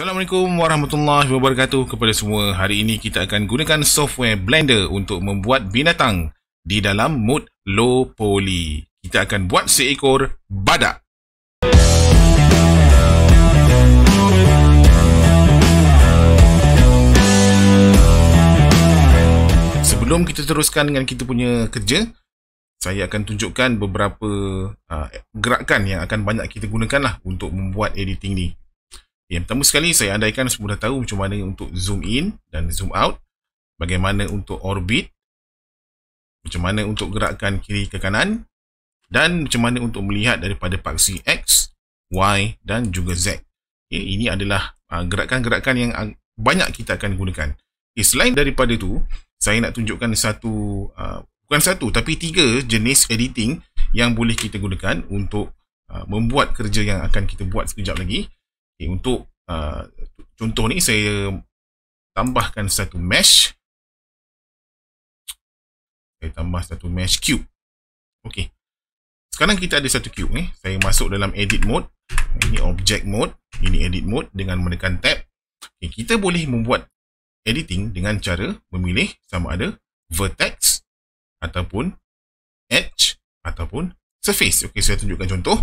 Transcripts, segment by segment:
Assalamualaikum warahmatullahi wabarakatuh kepada semua. Hari ini kita akan gunakan software Blender untuk membuat binatang di dalam mode low poly. Kita akan buat seekor badak. Sebelum kita teruskan dengan kita punya kerja, saya akan tunjukkan beberapa gerakan yang akan banyak kita gunakan lah untuk membuat editing ni. Yang pertama sekali, saya andaikan semua dah tahu macam mana untuk zoom in dan zoom out, bagaimana untuk orbit, macam mana untuk gerakkan kiri ke kanan, dan macam mana untuk melihat daripada paksi X, Y dan juga Z. Okay, ini adalah gerakan-gerakan yang banyak kita akan gunakan. Okay, selain daripada tu, saya nak tunjukkan bukan satu tapi 3 jenis editing yang boleh kita gunakan untuk membuat kerja yang akan kita buat sekejap lagi. Okay, untuk contoh ni saya tambahkan satu mesh. Saya tambah satu mesh cube. Okey. Sekarang kita ada satu cube ni. Saya masuk dalam edit mode. Ini object mode, ini edit mode dengan menekan tab. Okay, kita boleh membuat editing dengan cara memilih sama ada vertex ataupun edge ataupun surface. Okey, saya tunjukkan contoh.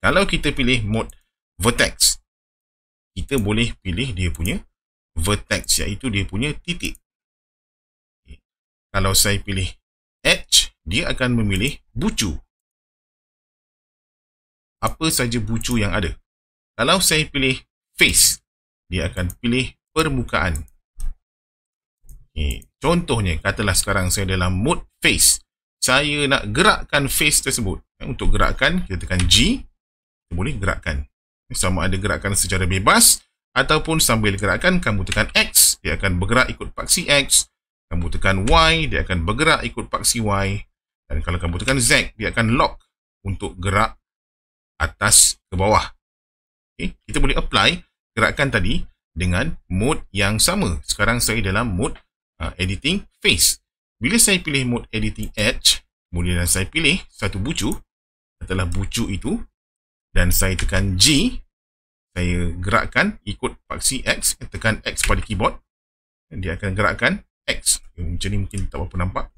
Kalau kita pilih mode vertex, kita boleh pilih dia punya vertex, iaitu dia punya titik. Okay. Kalau saya pilih edge, dia akan memilih bucu. Apa saja bucu yang ada. Kalau saya pilih face, dia akan pilih permukaan. Okay. Contohnya, katalah sekarang saya dalam mode face. Saya nak gerakkan face tersebut. Untuk gerakkan, kita tekan G, kita boleh gerakkan. Sama ada gerakan secara bebas ataupun sambil gerakan kamu tekan X, dia akan bergerak ikut paksi X. Kamu tekan Y, dia akan bergerak ikut paksi Y. Dan kalau kamu tekan Z, dia akan lock untuk gerak atas ke bawah. Okay. Kita boleh apply gerakan tadi dengan mode yang sama. Sekarang saya dalam mode editing face. Bila saya pilih mode editing edge, kemudian saya pilih satu bucu, adalah bucu itu, dan saya tekan G, saya gerakkan ikut paksi X, tekan X pada keyboard, dan dia akan gerakkan X. Macam ni mungkin tak berapa nampak.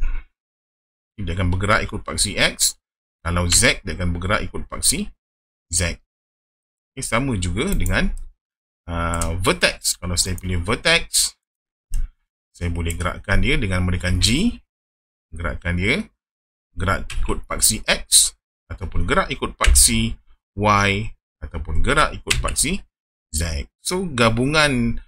Dia akan bergerak ikut paksi X. Kalau Z, dia akan bergerak ikut paksi Z. Okay, sama juga dengan vertex. Kalau saya pilih vertex, saya boleh gerakkan dia dengan menekan G, gerakkan dia, gerak ikut paksi X, ataupun gerak ikut paksi Y, ataupun gerak ikut paksi Z. So, gabungan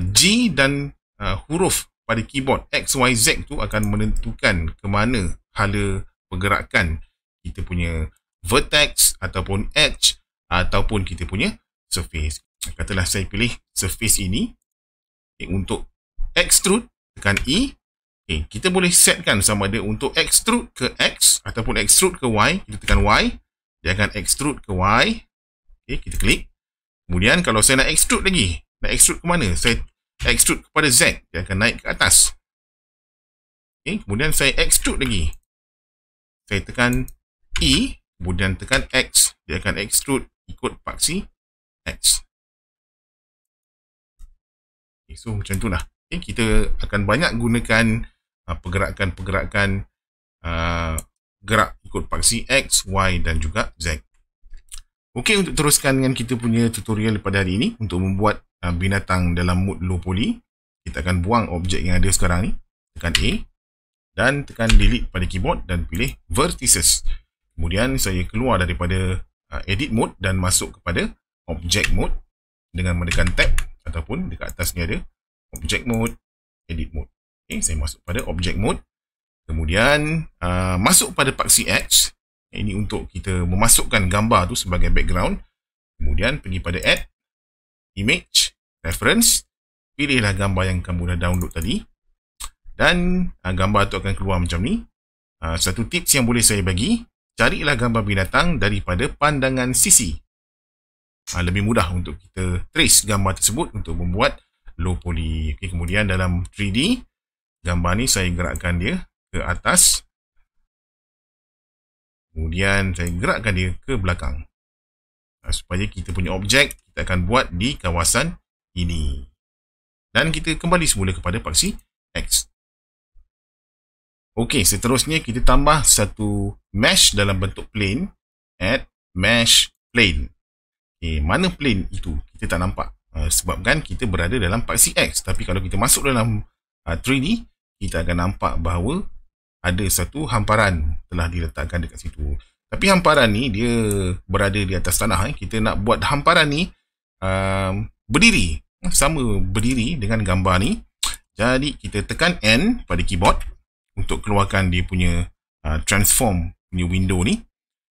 G dan huruf pada keyboard X, Y, Z tu akan menentukan ke mana hala pergerakan kita punya vertex ataupun edge ataupun kita punya surface. Katalah saya pilih surface ini. Okay, untuk extrude, tekan E. Okay, kita boleh setkan sama ada untuk extrude ke X ataupun extrude ke Y. Kita tekan Y. Dia akan extrude ke Y. Okay, kita klik. Kemudian kalau saya nak extrude lagi, nak extrude ke mana? Saya extrude kepada Z, dia akan naik ke atas. Okay, kemudian saya extrude lagi. Saya tekan E, kemudian tekan X, dia akan extrude ikut paksi X. Okay, so macam tu lah. Okay, kita akan banyak gunakan pergerakan-pergerakan gerak ikut paksi X, Y dan juga Z. Okey, untuk teruskan dengan kita punya tutorial pada hari ini untuk membuat binatang dalam mode low poly, kita akan buang objek yang ada sekarang ni, tekan A dan tekan delete pada keyboard dan pilih vertices. Kemudian saya keluar daripada edit mode dan masuk kepada object mode dengan menekan tab ataupun dekat atas ni ada object mode, edit mode. Okey, saya masuk pada object mode. Kemudian masuk pada paksi X. Ini untuk kita memasukkan gambar tu sebagai background. Kemudian pergi pada add, image, reference. Pilihlah gambar yang kamu dah download tadi. Dan gambar tu akan keluar macam ni. Satu tips yang boleh saya bagi, carilah gambar binatang daripada pandangan sisi. Lebih mudah untuk kita trace gambar tersebut untuk membuat low poly. Okay, kemudian dalam 3D, gambar ni saya gerakkan dia ke atas. Kemudian saya gerakkan dia ke belakang. Supaya kita punya objek kita akan buat di kawasan ini. Dan kita kembali semula kepada paksi X. Okey, seterusnya kita tambah satu mesh dalam bentuk plane. Add mesh plane. Okay, mana plane itu? Kita tak nampak. Sebabkan kita berada dalam paksi X. Tapi kalau kita masuk dalam 3D, kita akan nampak bahawa ada satu hamparan telah diletakkan dekat situ. Tapi hamparan ni dia berada di atas tanah. Kita nak buat hamparan ni berdiri. Sama berdiri dengan gambar ni. Jadi kita tekan N pada keyboard untuk keluarkan dia punya transform punya window ni.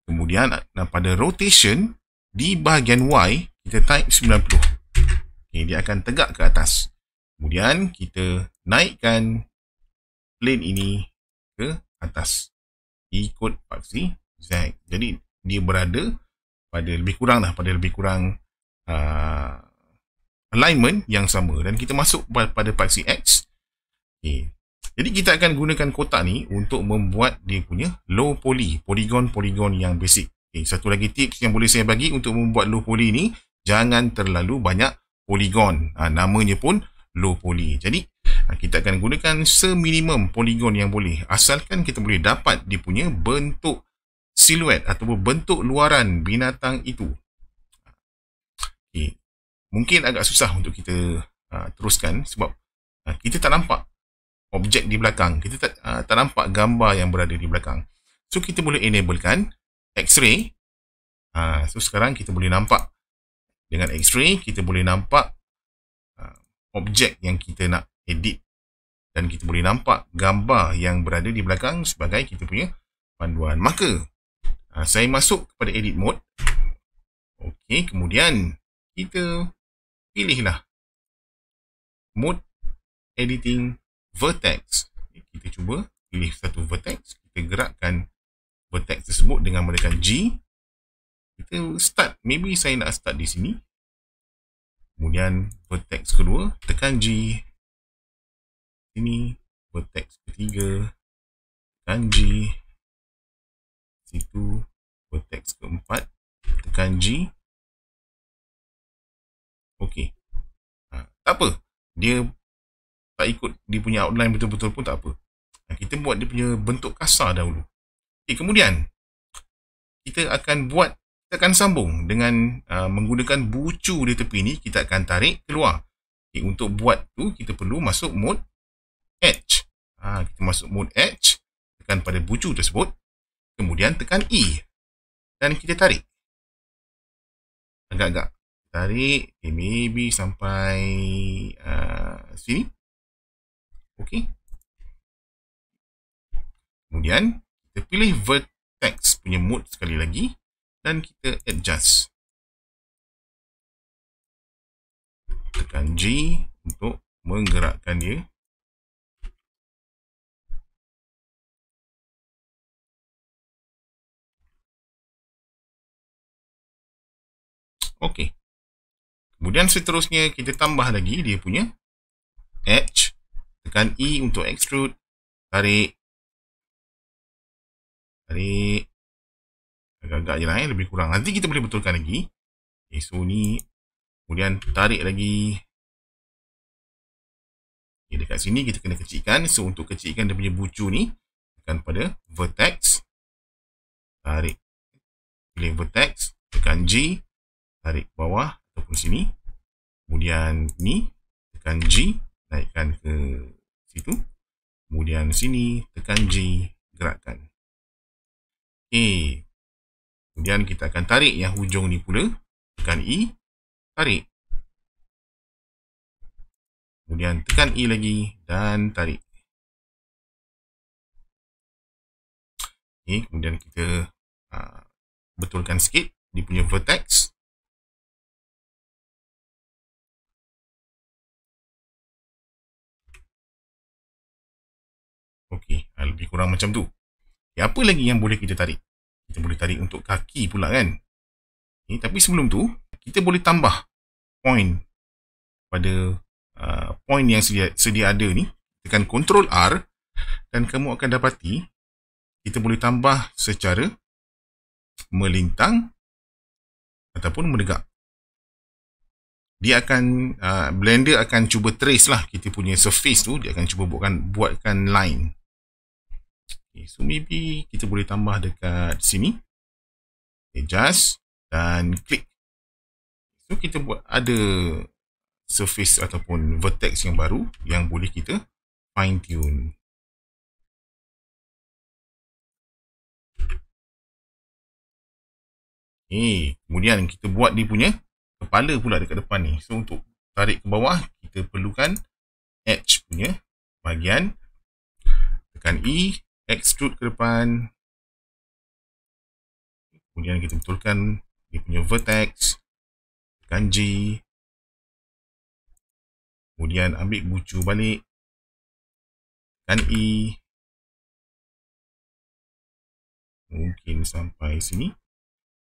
Kemudian pada rotation di bahagian Y kita type 90. Okay, dia akan tegak ke atas. Kemudian kita naikkan plane ini ke atas ikut paksi Z. Jadi dia berada pada lebih kurang alignment yang sama. Dan kita masuk pada paksi X. Okay. Jadi kita akan gunakan kotak ni untuk membuat dia punya low poly, poligon yang basic. Okay, satu lagi tips yang boleh saya bagi untuk membuat low poly ni, jangan terlalu banyak poligon. Namanya pun low poly. Jadi kita akan gunakan seminimum poligon yang boleh, asalkan kita boleh dapat dia punya bentuk siluet ataupun bentuk luaran binatang itu. Okay. Mungkin agak susah untuk kita teruskan sebab kita tak nampak objek di belakang. Kita tak nampak gambar yang berada di belakang. So kita boleh enablekan X-ray. So sekarang kita boleh nampak dengan X-ray, kita boleh nampak objek yang kita nak edit. Dan kita boleh nampak gambar yang berada di belakang sebagai kita punya panduan. Maka saya masuk kepada edit mode. Okey, kemudian kita pilihlah mode editing vertex. Kita cuba pilih satu vertex. Kita gerakkan vertex tersebut dengan menekan G. Kita start. Maybe saya nak start di sini. Kemudian vertex kedua, tekan G. Sini. Vertex ketiga, tekan G. Situ. Vertex keempat, tekan G. Okey. Tak apa. Dia tak ikut dia punya outline betul-betul pun tak apa. Kita buat dia punya bentuk kasar dahulu. Okay, kemudian kita akan sambung dengan menggunakan bucu di tepi ni. Kita akan tarik keluar. Okay, untuk buat tu kita perlu masuk mode Edge. Kita masuk mode Edge, tekan pada bucu tersebut, kemudian tekan E dan kita tarik agak-agak. Tarik, okay, maybe sampai sini. Okey. Kemudian kita pilih vertex punya mode sekali lagi dan kita adjust. Tekan G untuk menggerakkan dia. Okey. Kemudian seterusnya kita tambah lagi dia punya edge. Tekan E untuk extrude. Tarik. Agak-agak je lah, lebih kurang. Nanti kita boleh betulkan lagi. Okay, so ni. Kemudian tarik lagi. Okay, dekat sini kita kena kecilkan. So untuk kecilkan dia punya bucu ni, tekan pada vertex. Tarik. Pilih vertex. Tekan G. Tarik ke bawah ataupun sini. Kemudian ni. Tekan G. Naikkan ke situ. Kemudian sini. Tekan G. Gerakkan. Okay. Kemudian kita akan tarik yang hujung ni pula. Tekan E. Tarik. Kemudian tekan E lagi. Dan tarik. Okay. Kemudian kita betulkan sikit. Dia punya vertex. Okey. Lebih kurang macam tu. Okay, apa lagi yang boleh kita tarik? Kita boleh tarik untuk kaki pula kan. Okay, tapi sebelum tu, kita boleh tambah point pada point yang sedia ada ni. Tekan Ctrl R dan kamu akan dapati kita boleh tambah secara melintang ataupun menegak. dia akan Blender akan cuba trace lah kita punya surface tu, dia akan cuba buatkan line. Okay, so maybe kita boleh tambah dekat sini, adjust dan klik. So kita buat ada surface ataupun vertex yang baru yang boleh kita fine tune. Kemudian kita buat dia punya kepala pula dekat depan ni. So untuk tarik ke bawah, kita perlukan edge punya bahagian. Tekan E, extrude ke depan. Kemudian kita betulkan dia punya vertex. Tekan G. Kemudian ambil bucu balik. Tekan E. Mungkin sampai sini.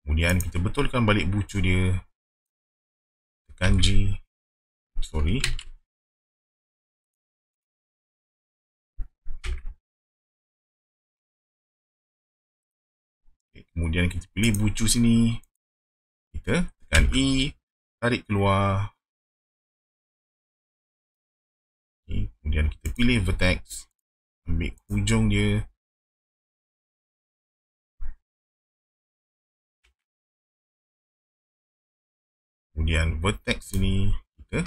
Kemudian kita betulkan balik bucu dia. Tekan G. Sorry. Kemudian kita pilih bucu sini. Kita tekan E. Tarik keluar. Kemudian kita pilih vertex. Ambil hujung dia. Kemudian vertex sini kita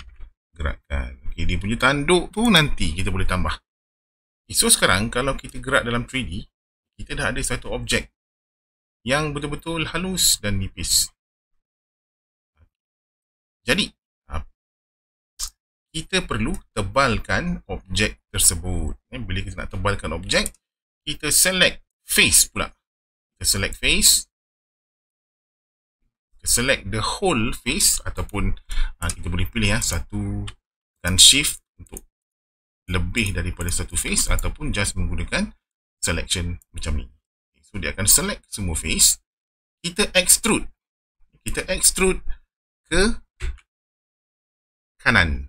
gerakkan. Okay, dia punya tanduk tu nanti kita boleh tambah. Okay, so sekarang kalau kita gerak dalam 3D, kita dah ada satu objek yang betul-betul halus dan nipis. Jadi, kita perlu tebalkan objek tersebut. Bila kita nak tebalkan objek, kita select face pula. Kita select face. Select the whole face ataupun kita boleh pilih satu dan shift untuk lebih daripada satu face ataupun just menggunakan selection macam ni. So dia akan select semua face. Kita extrude. Kita extrude ke kanan.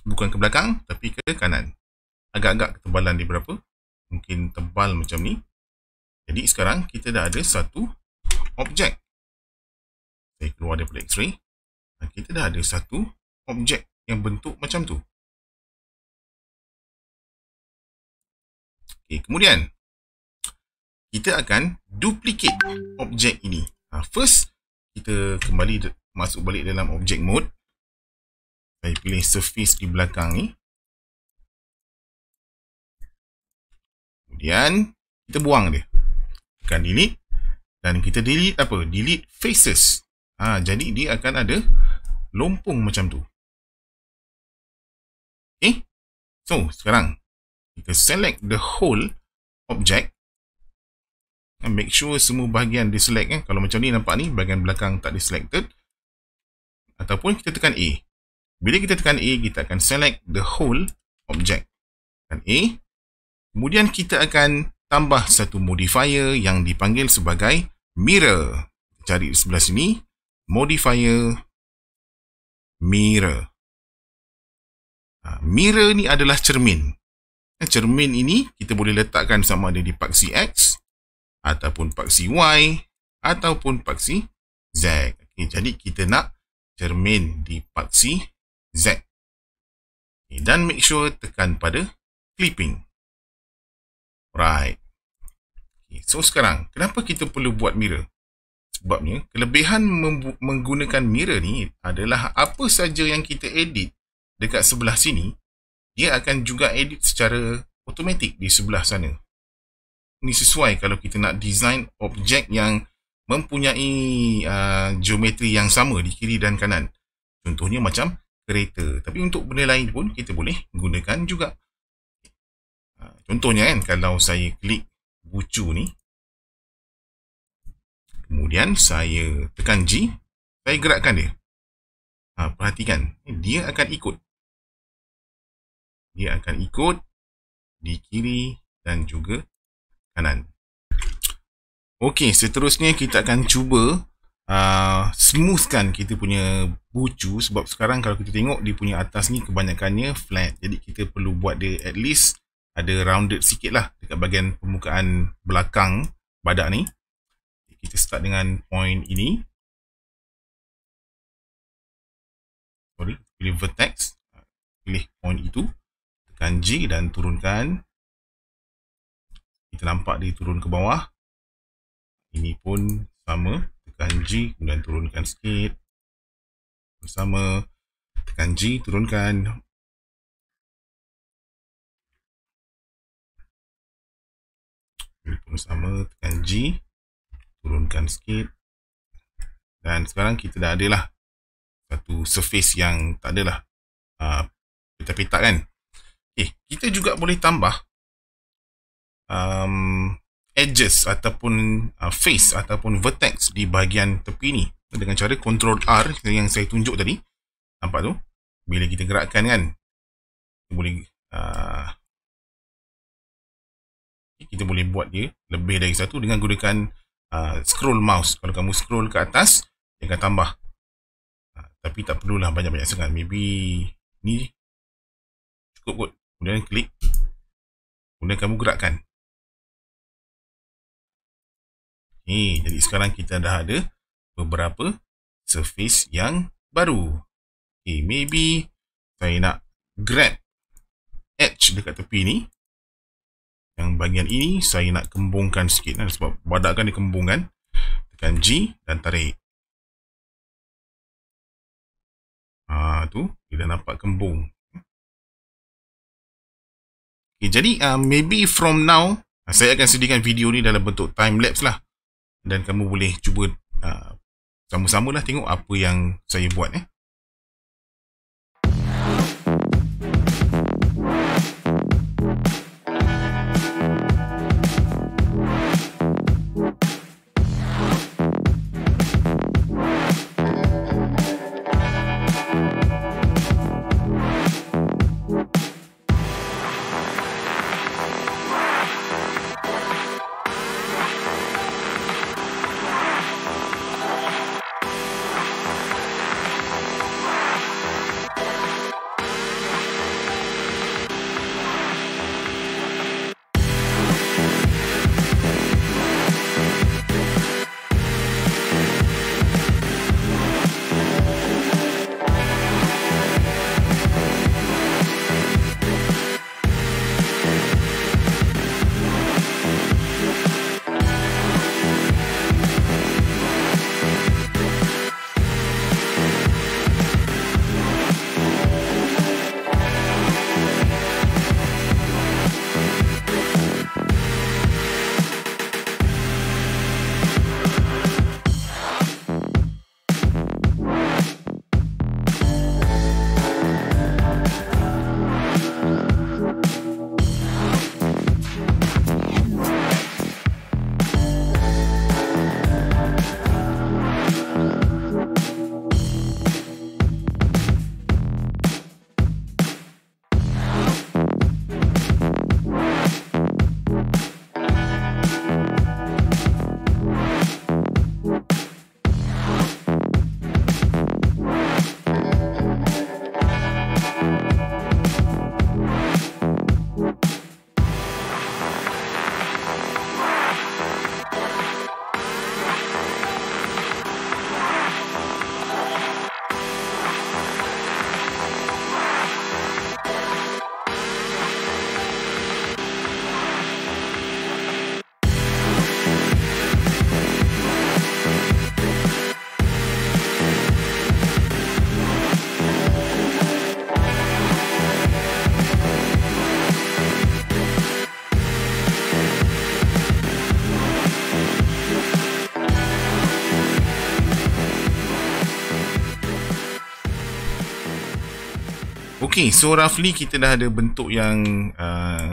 Bukan ke belakang tapi ke kanan. Agak-agak ketebalan dia berapa? Mungkin tebal macam ni. Jadi sekarang kita dah ada satu objek. Saya keluar daripada X-ray. Kita dah ada satu objek yang bentuk macam tu. Okay, kemudian kita akan duplicate objek ini. First, kita kembali masuk balik dalam object mode. Saya pilih surface di belakang ni. Kemudian kita buang dia. Tekan delete. Dan kita delete apa? Delete faces. Jadi dia akan ada lompong macam tu. Okay. So, sekarang kita select the whole object. And make sure semua bahagian di select. Kalau macam ni nampak ni, bahagian belakang tak di selected. Ataupun kita tekan A. Bila kita tekan A, kita akan select the whole object. Tekan A. Kemudian kita akan tambah satu modifier yang dipanggil sebagai mirror. Cari di sebelah sini. Modifier mirror. Mirror ni adalah cermin. Cermin ini kita boleh letakkan sama ada di paksi X ataupun paksi Y ataupun paksi Z. Okay, jadi kita nak cermin di paksi Z. Okay, dan make sure tekan pada clipping. Right. Okay, so sekarang kenapa kita perlu buat mirror? Sebabnya kelebihan menggunakan mirror ni adalah apa saja yang kita edit dekat sebelah sini, dia akan juga edit secara automatik di sebelah sana. Ini sesuai kalau kita nak design objek yang mempunyai geometri yang sama di kiri dan kanan. Contohnya macam kereta. Tapi untuk benda lain pun kita boleh gunakan juga. Contohnya kalau saya klik bucu ni, kemudian saya tekan G, saya gerakkan dia. Perhatikan, dia akan ikut. Dia akan ikut di kiri dan juga kanan. Okey, seterusnya kita akan cuba smoothkan kita punya bucu. Sebab sekarang kalau kita tengok dia punya atas ni kebanyakannya flat. Jadi kita perlu buat dia at least ada rounded sikit lah dekat bahagian permukaan belakang badak ni. Kita start dengan point ini. pilih vertex, pilih point itu, tekan G dan turunkan. Kita nampak dia turun ke bawah. Ini pun sama, tekan G kemudian turunkan sikit. Sama, tekan G, turunkan. Ini pun sama, tekan G, turunkan sikit. Dan sekarang kita dah ada lah satu surface yang tak adalah petak-petak kan. Kita juga boleh tambah edges ataupun face ataupun vertex di bahagian tepi ni dengan cara Ctrl R yang saya tunjuk tadi. Nampak tu? Bila kita gerakkan kan, kita boleh buat dia lebih dari satu dengan gunakan scroll mouse. Kalau kamu scroll ke atas, dia akan tambah. Tapi tak perlulah banyak-banyak sangat. Maybe ni cukup kot. Kemudian klik. Kemudian kamu gerakkan. Jadi sekarang kita dah ada beberapa surface yang baru. Maybe saya nak grab edge dekat tepi ni. Yang bahagian ini saya nak kembungkan sikit sebab badak kan dia kembung kan. Tekan G dan tarik. Tu dia dah nampak kembung. Jadi maybe from now saya akan sediakan video ni dalam bentuk time lapse lah. Dan kamu boleh cuba sama-sama lah tengok apa yang saya buat. Okay, so roughly kita dah ada bentuk yang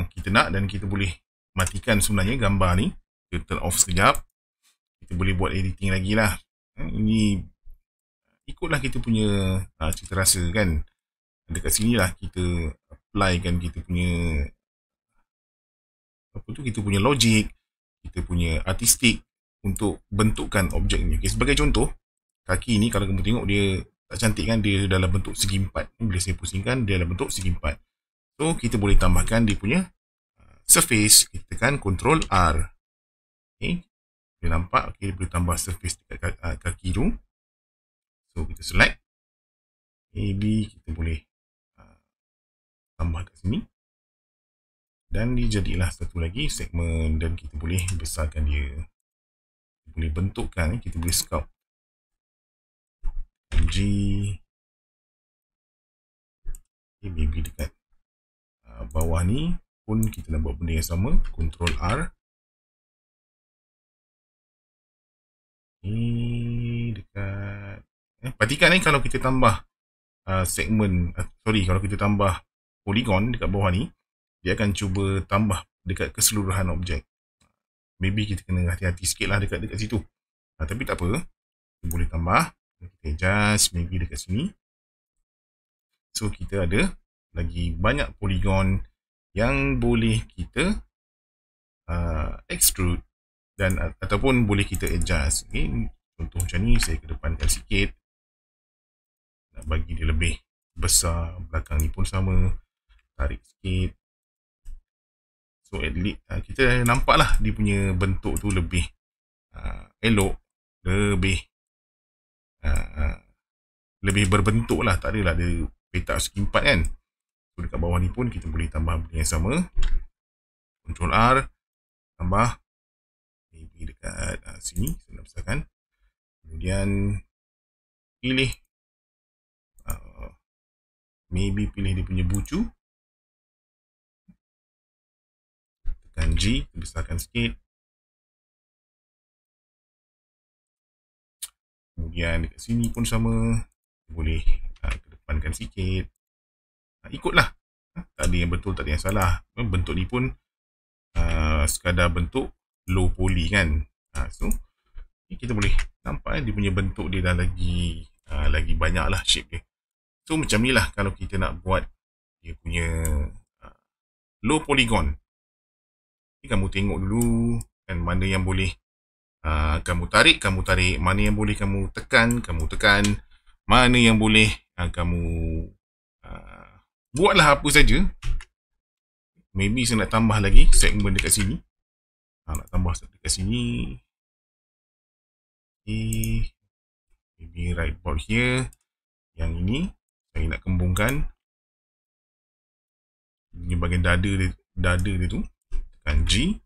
kita nak dan kita boleh matikan sebenarnya gambar ni. Kita turn off sekejap. Kita boleh buat editing lagi lah. Ini ikutlah kita punya cita rasa kan. Dekat sini lah kita apply kan kita punya kita punya logic, kita punya artistik untuk bentukkan objek ni. Okay, sebagai contoh, kaki ni kalau kamu tengok dia tak cantik kan, dia dalam bentuk segi empat. Bila saya pusingkan dia dalam bentuk segi empat. So kita boleh tambahkan dia punya surface. Kita tekan Ctrl R. Okay, dia nampak. Okay, dia boleh tambah surface dekat kaki tu. So kita select. Maybe kita boleh tambah kat sini. Dan dia jadilah satu lagi segmen dan kita boleh besarkan dia. Kita boleh bentukkan, kita boleh sculpt. G. Okay, maybe dekat bawah ni pun kita nak buat benda yang sama. Ctrl R. Ni dekat perhatikan ni kalau kita tambah segmen, kalau kita tambah polygon dekat bawah ni, dia akan cuba tambah dekat keseluruhan objek. Maybe kita kena hati-hati sikit lah dekat situ. Tapi tak apa, kita boleh tambah. Kita adjust maybe dekat sini. So kita ada lagi banyak polygon yang boleh kita extrude dan ataupun boleh kita adjust. Okay. Contoh macam ni, saya kedepankan sikit. Nak bagi dia lebih besar. Belakang ni pun sama. Tarik sikit. So at least kita nampak lah dia punya bentuk tu lebih elok, lebih berbentuk lah. Tak adalah dia petak segi empat kan. So dekat bawah ni pun kita boleh tambah benda yang sama. Ctrl R, tambah maybe dekat sini, saya nak besarkan. Kemudian pilih maybe pilih dia punya bucu. Tekan G, besarkan sikit. Kemudian dekat sini pun sama. Boleh kedepankan sikit. Ikutlah. Tak ada yang betul, tak ada yang salah. Bentuk ni pun sekadar bentuk low poly kan. So kita boleh nampak dia punya bentuk dia dah lagi banyak lah shape dia. So macam ni lah kalau kita nak buat dia punya low polygon. Ni kamu tengok dulu kan mana yang boleh kamu tarik. Mana yang boleh kamu tekan. Mana yang boleh kamu buatlah apa saja. Maybe saya nak tambah lagi segmen dekat sini. Nak tambah dekat sini. Okay. Maybe right about here. Yang ini saya nak kembungkan. Ini bahagian dada dia tu. Tekan G.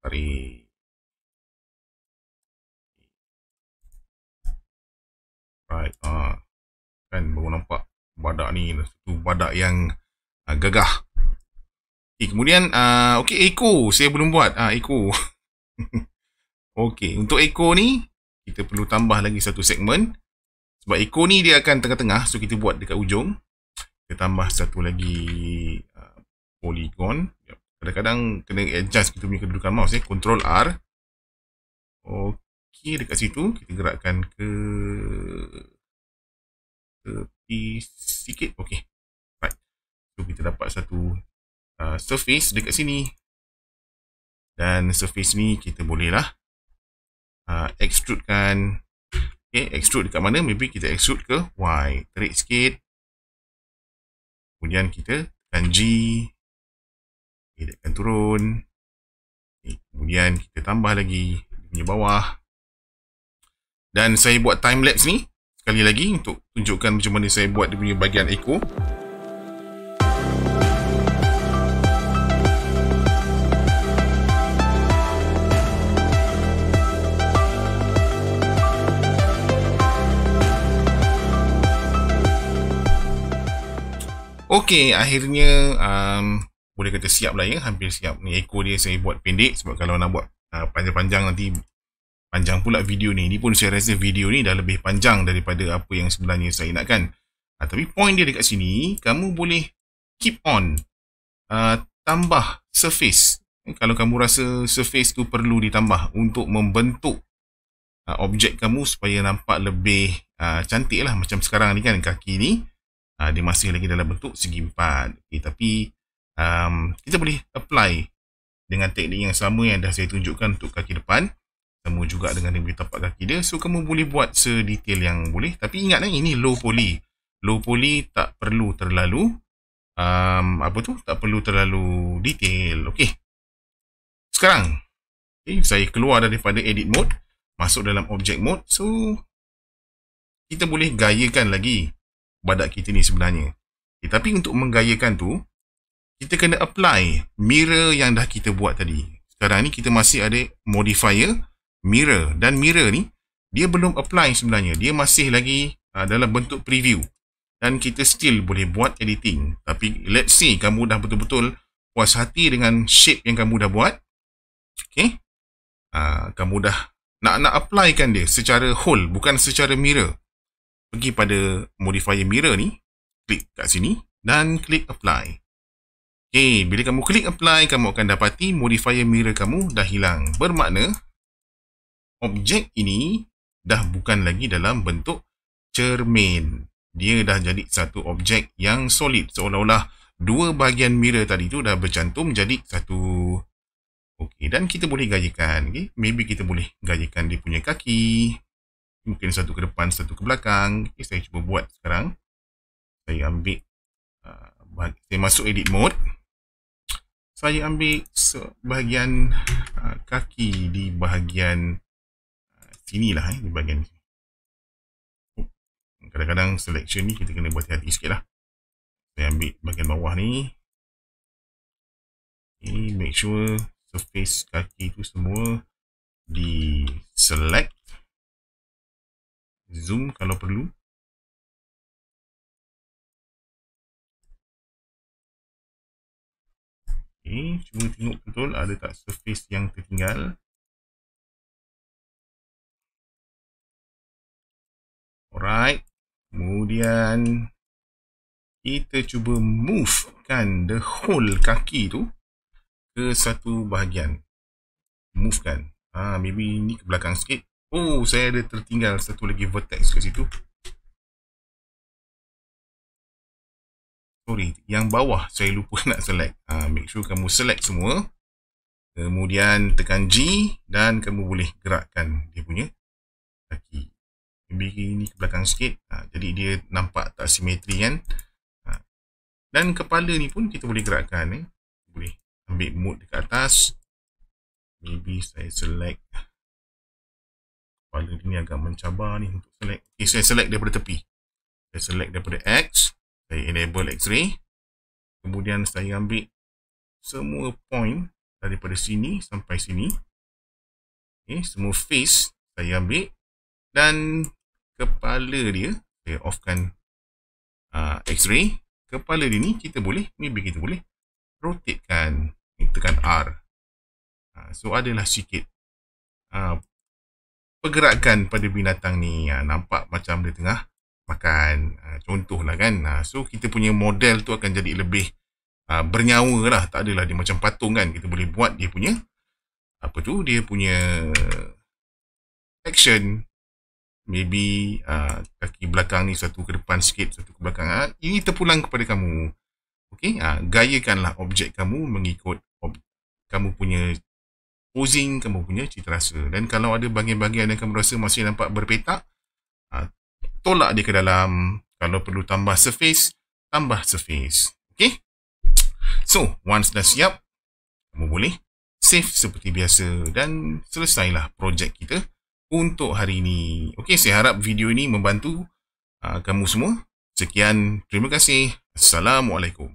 Tarik. Right. Kan baru nampak badak ni. Satu badak yang gagah. Okay, kemudian echo saya belum buat. Echo. Okay, untuk echo ni kita perlu tambah lagi satu segmen. Sebab echo ni dia akan tengah-tengah, so kita buat dekat ujung. Kita tambah satu lagi polygon. Kadang-kadang kena adjust kita punya kedudukan mouse. Ctrl R. Okay, dekat situ kita gerakkan ke tepi sikit. Okay, right. So kita dapat satu surface dekat sini. Dan surface ni kita bolehlah extrudekan. Okay, extrude dekat mana? Maybe kita extrude ke Y. Tarik sikit. Kemudian kita tekan G. Okay, tekan turun. Okay, kemudian kita tambah lagi dia punya bawah. Dan saya buat time lapse ni sekali lagi untuk tunjukkan macam mana saya buat dia punya bahagian echo. Okey, akhirnya boleh kata siap lah ya, hampir siap. Ni echo dia saya buat pendek sebab kalau nak buat panjang-panjang nanti panjang pula video ni. Ni pun saya rasa video ni dah lebih panjang daripada apa yang sebenarnya saya nakkan. Tapi point dia dekat sini, kamu boleh keep on tambah surface. Kalau kamu rasa surface tu perlu ditambah untuk membentuk objek kamu supaya nampak lebih cantik lah. Macam sekarang ni kan kaki ni dia masih lagi dalam bentuk segi empat. Okay, tapi kita boleh apply dengan teknik yang sama yang dah saya tunjukkan untuk kaki depan. Sama juga dengan dia boleh tapak kaki dia. So kamu boleh buat sedetail yang boleh. Tapi ingat ini low poly. Low poly tak perlu terlalu tak perlu terlalu detail. Okey. Sekarang saya keluar daripada edit mode, masuk dalam object mode. So kita boleh gayakan lagi badak kita ni sebenarnya. Tapi untuk menggayakan tu, kita kena apply mirror yang dah kita buat tadi. Sekarang ni kita masih ada modifier mirror, dan mirror ni dia belum apply sebenarnya. Dia masih lagi dalam bentuk preview. Dan kita still boleh buat editing. Tapi let's say kamu dah betul-betul puas hati dengan shape yang kamu dah buat. Okay. Kamu dah nak applykan dia secara whole, bukan secara mirror. Pergi pada modifier mirror ni, klik kat sini dan klik apply. Okay, bila kamu klik apply, kamu akan dapati modifier mirror kamu dah hilang. Bermakna objek ini dah bukan lagi dalam bentuk cermin. Dia dah jadi satu objek yang solid, seolah-olah dua bahagian mirror tadi tu dah bercantum jadi satu. Okey, dan kita boleh gayakan. Okay? Maybe kita boleh gayakan dia punya kaki. Mungkin satu ke depan, satu ke belakang. Okay, saya cuba buat sekarang. Saya ambil, saya masuk edit mode. Saya ambil bahagian kaki di bahagian sini lah. Di bahagian sini. Kadang-kadang selection ni kita kena berhati-hati sikit lah. Saya ambil bahagian bawah ni. Okay, make sure surface kaki tu semua di select, zoom kalau perlu. Okay, cuba tengok betul ada tak surface yang tertinggal. Alright, kemudian kita cuba move kan the whole kaki tu ke satu bahagian. Move kan. Maybe ni ke belakang sikit. Oh, saya ada tertinggal satu lagi vertex kat situ. Sorry, yang bawah saya lupa nak select. Make sure kamu select semua. Kemudian tekan G dan kamu boleh gerakkan dia punya kaki. Maybe ni ke belakang sikit. Jadi dia nampak tak simetri kan. Dan kepala ni pun kita boleh gerakkan. Boleh ambil mode dekat atas. Maybe saya select. Kepala ni agak mencabar ni untuk select. Okay, saya select daripada tepi. Saya select daripada X. Saya enable X-ray. Kemudian saya ambil semua point daripada sini sampai sini. Okay, semua face saya ambil. Dan kepala dia, saya offkan X-ray. Kepala dia ni kita boleh, maybe kita boleh rotatekan. Tekan R. So adalah sikit pergerakan pada binatang ni. Nampak macam dia tengah makan. Contohlah kan. So kita punya model tu akan jadi lebih bernyawa lah. Tak adalah dia macam patung kan. Kita boleh buat dia punya dia punya action. Maybe kaki belakang ni satu ke depan sikit, satu ke belakang. Ini terpulang kepada kamu. Okay, gayakanlah objek kamu mengikut kamu punya posing, kamu punya cita rasa. Dan kalau ada bahagian-bahagian yang kamu rasa masih nampak berpetak, tolak dia ke dalam. Kalau perlu tambah surface, tambah surface. Okay, so once dah siap, kamu boleh save seperti biasa dan selesailah projek kita untuk hari ini. Okay, saya harap video ini membantu kamu semua. Sekian, terima kasih. Assalamualaikum.